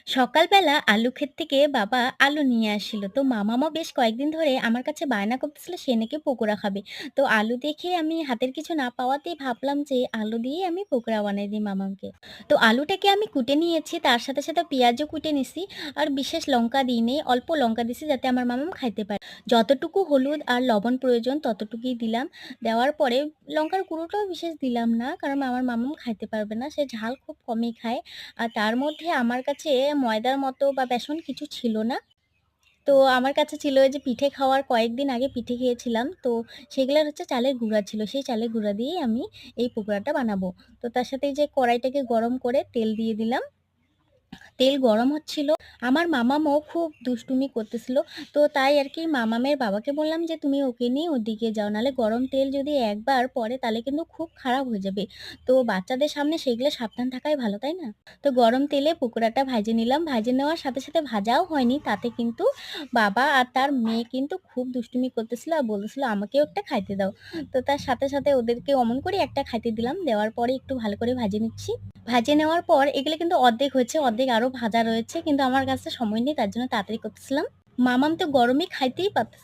সকালবেলা আলু ক্ষেত থেকে বাবা আলু নিয়ে আসছিল। তো মামামও বেশ কয়েকদিন ধরে আমার কাছে বায়না করতেছিল সে নাকি পকোড়া খাবে। তো আলু দেখে আমি হাতের কিছু না পাওয়াতেই ভাবলাম যে আলু দিয়েই আমি পকোড়া বানাই দিই মামামকে। তো আলুটাকে আমি কুটে নিয়েছি, তার সাথে, সাথে পেঁয়াজও কুটে নিছি। আর বিশেষ লঙ্কা দিইনি, অল্প লঙ্কা দিছি যাতে আমার মামাম খাইতে পারে। যতটুকু হলুদ আর লবণ প্রয়োজন ততটুকুই দিলাম। দেওয়ার পরে লঙ্কার গুঁড়োটাও বিশেষ দিলাম না, কারণ আমার মামাম খাইতে পারবে না। সে ঝাল খুব কমই খায়। আর তার মধ্যে আমার কাছে ময়দার মতো বা বেসন কিছু ছিল না। তো আমার কাছে ছিল ওই যে পিঠে খাওয়ার কয়েকদিন আগে পিঠে খেয়েছিলাম। তো সেগুলার হচ্ছে চালের গুঁড়া ছিল। সেই চালের গুঁড়া দিয়েই আমি এই পকোড়াটা বানাবো। তো তার সাথে এই যে কড়াইটাকে গরম করে তেল দিয়ে দিলাম। তেল গরম হচ্ছিল। আমার মামামও খুব দুষ্টুমি করতেছিল। তো তাই আরকি মামামের বাবাকে বললাম যে, "তুমি ওকে নিয়ে ওদিকে যাও। নাহলে গরম তেল যদি একবার পড়ে তাহলে কিন্তু খুব খারাপ হয়ে যাবে। তো বাচ্চাদের সামনে সেগুলো সাবধান থাকাই ভালো, তাই না?" তো গরম তেলে পকোড়াটা ভাজে নিলাম। ভাজে নেওয়ার সাথে, সাথে ভাজাও হয়নি। তাতে কিন্তু বাবা আর তার মেয়ে কিন্তু খুব দুষ্টুমি করতেছিল আর বলতেছিল, "আমাকেও একটা খাইতে দাও।" তো তার সাথে, সাথে ওদেরকে অমন করে একটা খাইতে দিলাম। দেওয়ার পরে একটু ভালো করে ভাজে নিচ্ছি। ভাজে নেওয়ার পর এগুলো কিন্তু অর্ধেক হয়েছে, অর্ধেক আরো ভাজা রয়েছে। কিন্তু আমার কাছে সময় নেই, তার জন্য তাড়াতাড়ি করতেছিলাম। মামাম তো গরমে খাইতেই পারতেছে